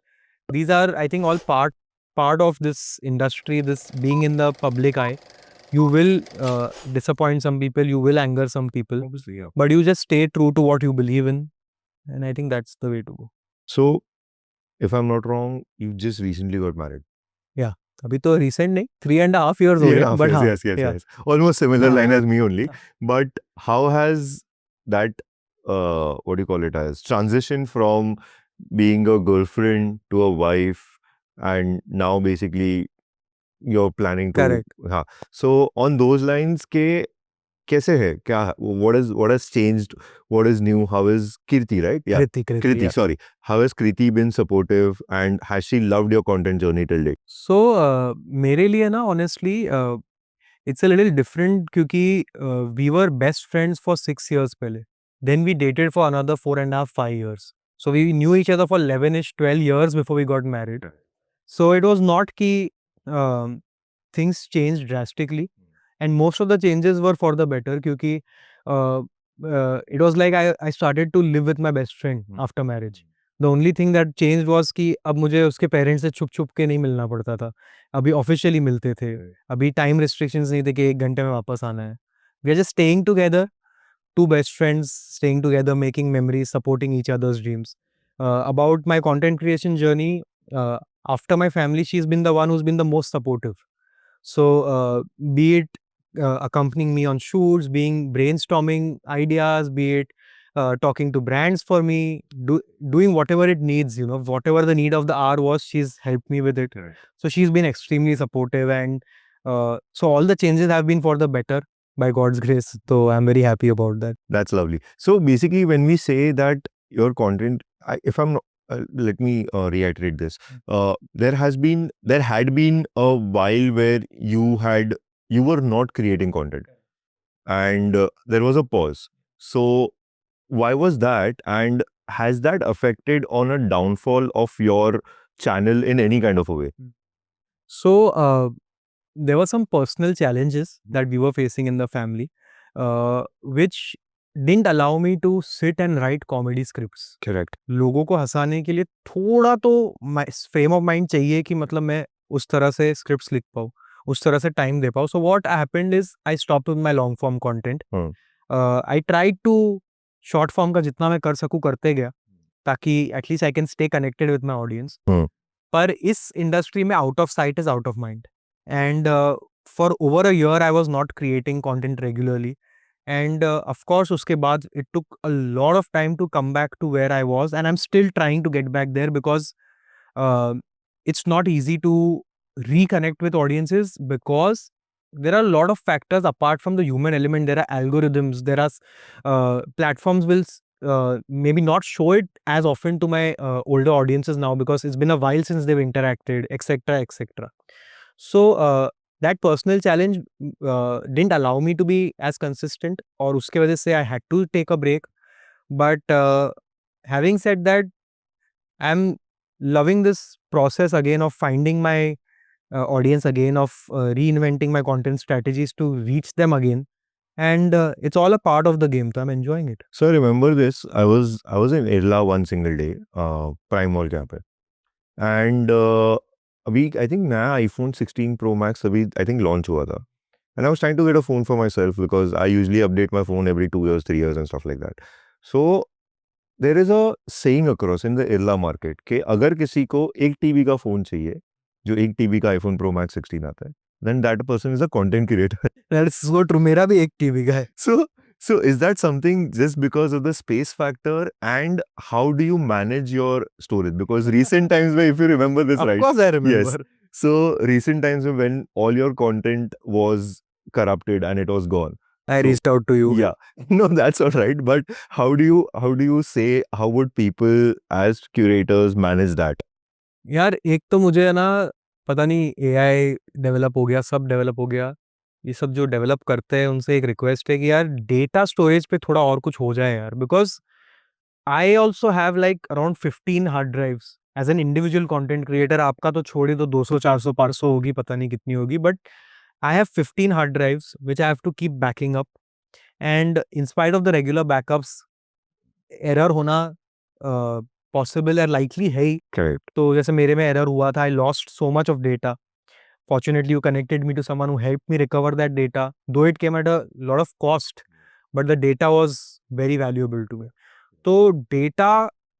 these are, I think, all part of this industry, this being in the public eye. You will disappoint some people, you will anger some people. Obviously, yeah. But you just stay true to what you believe in. And I think that's the way to go. So, if I'm not wrong, you just recently got married. Yeah. अभी तो recent नहीं, 3.5 years हो गए. 3.5 But years, हाँ, yes. yeah. Almost similar line हाँ. as me only. But how has that, what do you call it as, transition from being a girlfriend to a wife and now basically you're planning to. Correct. हाँ. So on those lines के कैसे है क्या, what has changed, what is new, how is Kirti, right? Yeah. Kriti, yeah. Sorry, how has Kriti been supportive and has she loved your content journey till date? So मेरे लिए ना honestly it's a little different क्योंकि we were best friends for 6 years पहले. Then we dated for another 4.5, 5 years. So we knew each other for 11ish, 12 years before we got married. So it was not कि things changed drastically, and most of the changes were for the better क्योंकि it was like I started to live with my best friend after marriage. The only thing that changed was कि अब मुझे उसके parents से छुप-छुप के नहीं मिलना पड़ता था। अभी ऑफ़िशियली मिलते थे। अभी टाइम रिस्ट्रिक्शंस नहीं थे कि 1 घंटे में वापस आना है। We are just staying together, 2 best friends staying together, making memories, supporting each other's dreams. About my content creation journey, after my family, she's been the one who's been the most supportive. So, be it accompanying me on shoots, being brainstorming ideas, be it talking to brands for me, doing whatever it needs, whatever the need of the hour was, she's helped me with it. Correct. So she's been extremely supportive, and so all the changes have been for the better by God's grace. So I'm very happy about that. That's lovely. So basically, when we say that your content, if I'm not, let me reiterate this. There had been a while where you were not creating content, and there was a pause. So why was that, and has that affected on a downfall of your channel in any kind of a way? So there were some personal challenges that we were facing in the family, which didn't allow me to sit and write comedy scripts. Correct. लोगों को हँसाने के लिए थोड़ा तो frame of mind चाहिए कि मतलब मैं उस तरह से स्क्रिप्ट्स लिख पाऊँ, उस तरह से टाइम दे पाऊँ. So what happened is I stopped with my long form content. I tried to short form का जितना मैं कर सकूँ करते गया, ताकि at least I can stay connected with my audience. पर इस इंडस्ट्री में out of sight is out of mind, and for over a year I was not creating content regularly. And of course, uske baad, it took a lot of time to come back to where I was, and I'm still trying to get back there because uh, it's not easy to reconnect with audiences, because there are a lot of factors apart from the human element. There are algorithms, there are platforms will maybe not show it as often to my older audiences now, because it's been a while since they've interacted, etc., etc. So that personal challenge didn't allow me to be as consistent, और उसके वजह से I had to take a break. But having said that, I'm loving this process again of finding my audience again, of reinventing my content strategies to reach them again, and it's all a part of the game, so I'm enjoying it. So I remember this. I was in Irla one single day, Prime Mall के यहाँ पे, and अभी I think नया iPhone 16 Pro Max अभी I think launch हुआ था, and I was trying to get a phone for myself because I usually update my phone every 2 years, 3 years and stuff like that. So there is a saying across in the Irla market कि अगर किसी को 1 TB का phone चाहिए, जो 1 TB का iPhone Pro Max 16 आता है, then that person is a content creator. That's so true. मेरा भी 1 TB का है. So is that something just because of the space factor, and how do you manage your storage? Because recent times where, if you remember this, Of right? course I remember. Yes. So recent times when all your content was corrupted and it was gone. I reached out to you. Yeah. No, that's all right. But how do you say, how would people as curators manage that? यार एक तो मुझे है ना, पता नहीं AI develop हो गया, सब डेवलप हो गया. ये सब जो डेवलप करते हैं उनसे एक रिक्वेस्ट है कि यार डेटा स्टोरेज पे थोड़ा और कुछ हो जाए यार, because I also have like around 15 hard drives as an individual content creator. आपका तो छोड़िए, तो 200 400 500 होगी, पता नहीं कितनी होगी, but I have 15 hard drives which I have to keep backing up. And in spite of the regular backups, error होना पॉसिबल है, लाइकली है ही. Correct. तो जैसे मेरे में एरर हुआ था, I lost so much of data. Fortunately, you connected me to someone who helped me recover that data, though it came at a lot of cost, but the data was very valuable to me. तो data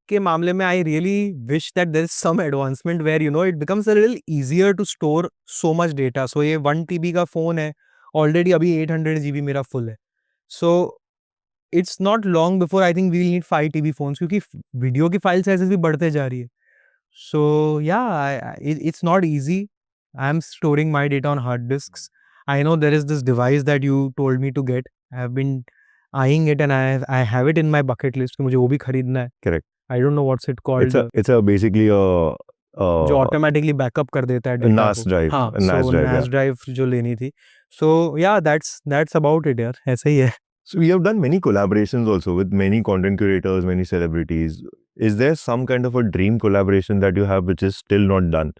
के मामले में I really wish that there is some advancement where it becomes a little easier to store so much data. So ये 1 TB का phone है, already अभी 800 GB मेरा full है. So it's not long before I think we will need 5 TB phones, क्योंकि video की file sizes भी बढ़ते जा रही है. So yeah, it's not easy. I'm storing my data on hard disks. I know there is this device that you told me to get. I have been eyeing it, and I have it in my bucket list कि मुझे वो भी खरीदना है. Correct. I don't know what's it called. It's a basically a जो automatically backup कर देता है डेटा NAS को. drive. हाँ, a NAS so drive. NAS Yeah. drive जो लेनी थी. So yeah, that's about it यार. ऐसे ही है. So we have done many collaborations also with many content curators, many celebrities. Is there some kind of a dream collaboration that you have which is still not done?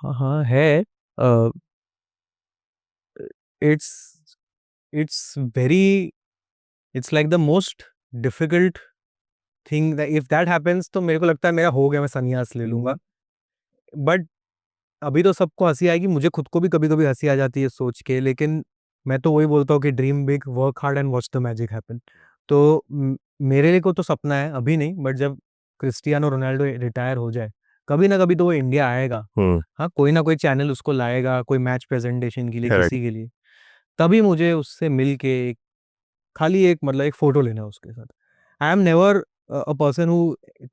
हाँ है. It's very it's like the most difficult thing, if that happens तो मेरे को लगता है मेरा हो गया, मैं संन्यास ले लूंगा। बट अभी तो सबको हंसी आएगी, मुझे खुद को भी कभी कभी हंसी आ जाती है सोच के, लेकिन मैं तो वही बोलता हूँ कि dream big, work hard and watch the magic happen. तो मेरे लिए को तो सपना है, अभी नहीं, बट जब क्रिस्टियानो रोनाल्डो रिटायर हो जाए कभी ना कभी तो वो इंडिया आएगा। हाँ, कोई ना कोई चैनल उसको लाएगा, कोई मैच प्रेजेंटेशन के लिए, Correct. किसी के लिए, तभी मुझे उससे मिल के खाली एक मतलब एक फोटो लेना है उसके साथ। I am never a person who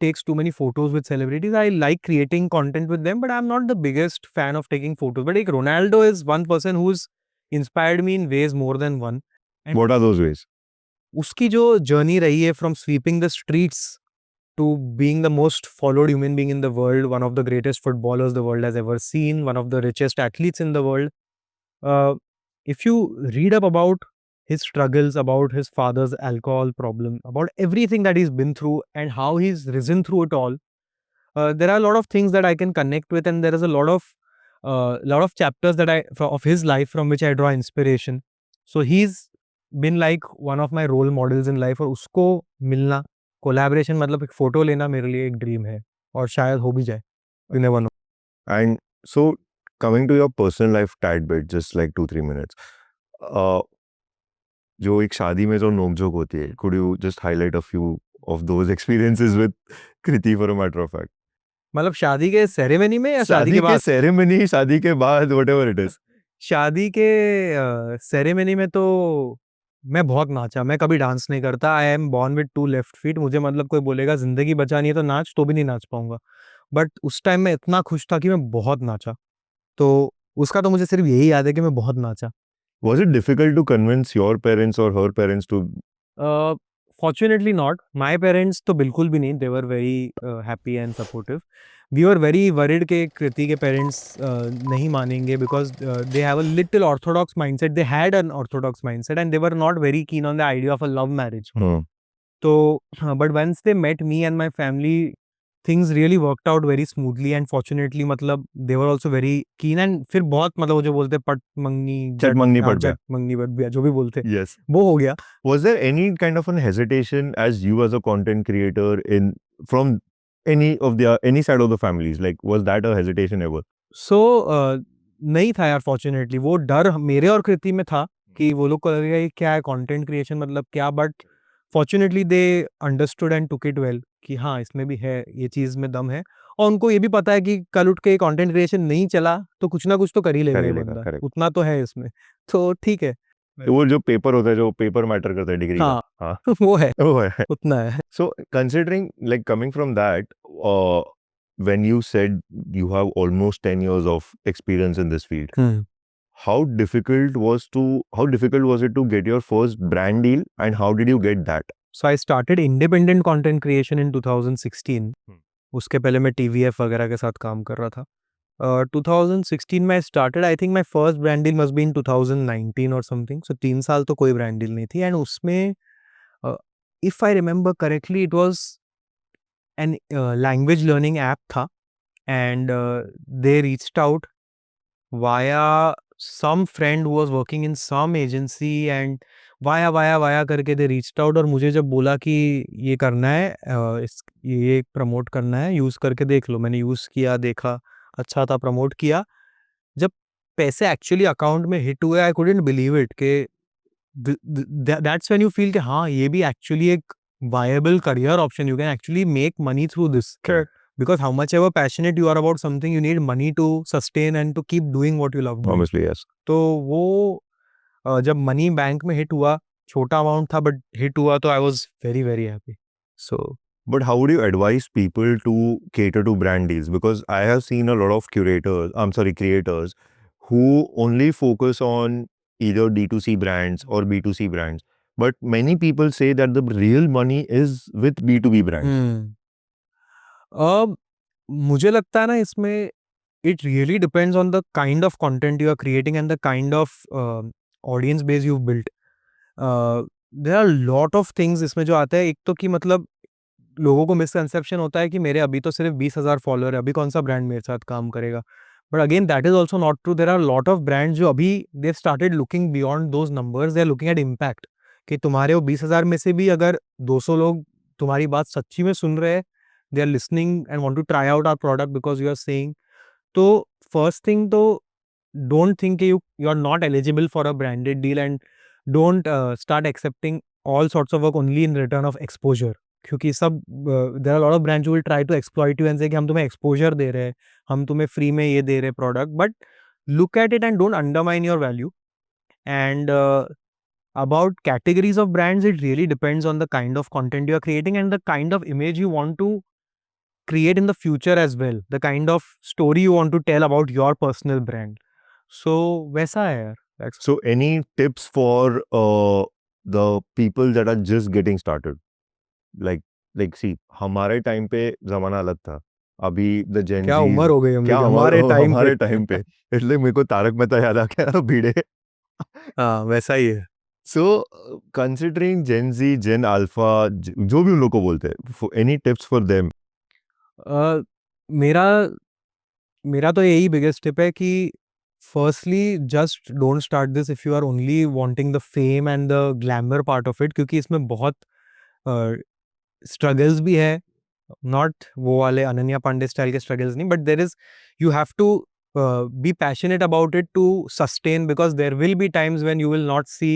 takes too many photos with celebrities. I like creating content with them, but I'm not the biggest fan of taking photos. But like Ronaldo is one person who's inspired me in ways more than one. And What are those ways? उसकी जो journey रही है from sweeping the streets to being the most followed human being in the world, one of the greatest footballers the world has ever seen, one of the richest athletes in the world. Uh, if you read up about his struggles, about his father's alcohol problem, about everything that he's been through and how he's risen through it all, there are a lot of things that I can connect with, and there is a lot of chapters that of his life from which I draw inspiration. So he's been like one of my role models in life, और उसको मिलना, collaboration मतलब एक photo लेना मेरे लिए एक dream है, और शायद हो भी जाए, you never know. And so, coming to your personal life tad bit, just like 2-3 minutes. जो एक शादी में जो नोक-झोंक होती है, could you just highlight a few of those experiences with Kriti for a matter of fact? मतलब शादी के सेरेमनी में या शादी के शादी के बाद? सेरेमनी, शादी के बाद, whatever it is. शादी के सेरेमनी में तो मैं बहुत नाचा, मैं कभी डांस नहीं करता। I am born with 2 left feet. मुझे मतलब कोई बोलेगा ज़िंदगी बचानी है तो नाच, तो भी नहीं नाच पाऊँगा। बट उस टाइम मैं इतना खुश था कि मैं बहुत नाचा। तो उसका तो मुझे सिर्फ़ यही याद है कि मैं बहुत नाचा। Was it difficult to convince your parents or her parents to? Fortunately not, my parents तो बिल्कुल भी नहीं, they were very happy and supportive. We were very worried के कृति के पेरेंट्स नहीं मानेंगे, because they have a little orthodox mindset, they had an orthodox mindset and they were not very keen on the idea of a love marriage. तो but once they met me and my family, things really worked out very smoothly and fortunately, मतलब they were also very keen. And फिर बहुत मतलब वो जो बोलते हैं पट मंगनी, चट मंगनी पट जट मंगनी बट ब्याह, जो भी बोलते हैं, Yes. वो हो गया। Was there any kind of an hesitation as you as a content creator in from any side of the families? Like, was that a hesitation ever? सो नहीं था यार, फॉर्च्यूनेटली वो डर मेरे और कृति में था कि वो लोग को लगेगा ये क्या है कंटेंट क्रिएशन, मतलब क्या। But fortunately they understood and took it well कि हाँ, इसमें भी है, ये चीज़ में दम है। और उनको ये भी पता है कि कल उठ के कंटेंट क्रिएशन नहीं चला तो कुछ ना कुछ तो कर ही लेगा कर ही ये लेगा, बंदा, correct. उतना तो है इसमें, तो ठीक है। वो जो पेपर होता है, जो पेपर मैटर करता है डिग्री का। हाँ, हाँ, वो है, वो है। उतना है। So, considering, like, coming from that, when you said you have almost 10 years of experience in this field, how difficult was it to get your first brand deal, and how did you get that? So I started independent content creation इन 2016। उसके पहले मैं TVF वगैरह के साथ काम कर रहा था। 2016 में I started, I think my first brand deal must be in 2019 और समथिंग। सो 3 साल तो कोई ब्रांड डील नहीं थी। एंड उसमें if I remember correctly it was an language learning app था, and they reached out via some friend who was working in some agency, and via करके they reached out, और मुझे जब बोला कि ये करना है, ये प्रमोट करना है, यूज़ करके देख लो। मैंने यूज़ किया, देखा अच्छा था, प्रमोट किया। जब पैसे एक्चुअली अकाउंट में हिट हुए, आई कुडंट बिलीव इट कि दैट्स व्हेन यू फील कि हाँ, ये भी एक्चुअली एक viable career option, you can actually make money through this. Because how much ever passionate you are about something, you need money to sustain and to keep doing what you love doing. Obviously, yes. तो वो जब money bank में hit हुआ, छोटा amount था but hit हुआ, तो आई was very very happy. So But how would you advise people to cater to brand deals? Because I have seen a lot of creators who only focus on either D2C brands or B2C brands. But many people say that the real money is with B2B brands. मुझे लगता है ना, इसमें it really depends on the kind of content you are creating and the kind of audience base you built. There are lot of things इसमें जो आता है। एक तो कि मतलब लोगों को मिसकंसेप्शन होता है कि मेरे अभी तो सिर्फ 20,000 फॉलोअर है, अभी कौन सा ब्रांड मेरे साथ काम करेगा। But again that is also not true. There are lot of brands जो अभी they started looking beyond those numbers, they are looking at impact कि तुम्हारे वो 20,000 में से भी अगर 200 लोग तुम्हारी बात सच्ची में सुन रहे हैं, they are listening and want to try out our product because you are saying, तो फर्स्ट थिंग तो don't think you are not eligible for a branded deal, and don't start accepting all sorts of work only in return of exposure. क्योंकि सब there are a lot of brands who will try to exploit you and say कि हम तुम्हें exposure दे रहे हैं, हम तुम्हें free में ये दे रहे हैं product, but look at it and don't undermine your value. And about categories of brands, it really depends on the kind of content you are creating and the kind of image you want to create in the future as well, the kind of story you want to tell about your personal brand. So वैसा है यार. So any tips for the people that are just getting started? Like see, हमारे time पे जमाना अलग था. अभी the Gen क्या Zs, उम्र हो गई हम क्या लोग हमारे टाइम हमारे पे. टाइम पे, इसलिए मेरे को तारक मेहता याद आ गया भिड़े. हाँ वैसा ही है. So considering Gen Z, Gen Alpha, जो भी उन लोग को बोलते हैं, any tips for them? मेरा मेरा तो यही बिगेस्ट टिप है कि firstly just don't start this if you are only wanting the fame and the glamour part of it, क्योंकि इसमें बहुत स्ट्रगल्स भी है. नॉट वो वाले अनन्या पांडे स्टाइल के स्ट्रगल्स नहीं, but there is, you have to be passionate about it to sustain, because there will be times when you will not see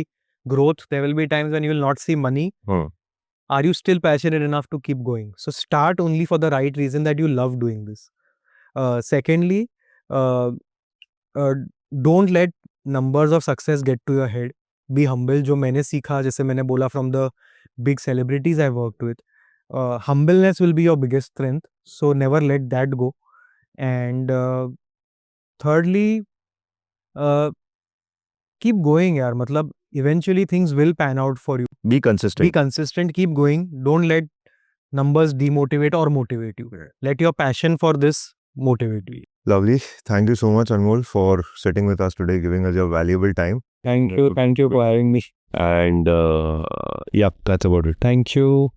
growth, there will be times when you will not see money. Are you still passionate enough to keep going? So start only for the right reason, that you love doing this. Secondly, don't let numbers of success get to your head. Be humble. जो मैंने सीखा, जैसे मैंने बोला, from the big celebrities I worked with, humbleness will be your biggest strength, so never let that go. And thirdly, keep going यार. मतलब eventually things will pan out for you. Be consistent. Be consistent, keep going. Don't let numbers demotivate or motivate you. Let your passion for this motivate you. Lovely. Thank you so much, Anmol, for sitting with us today, giving us your valuable time. Thank you for having me. And yeah, that's about it. Thank you.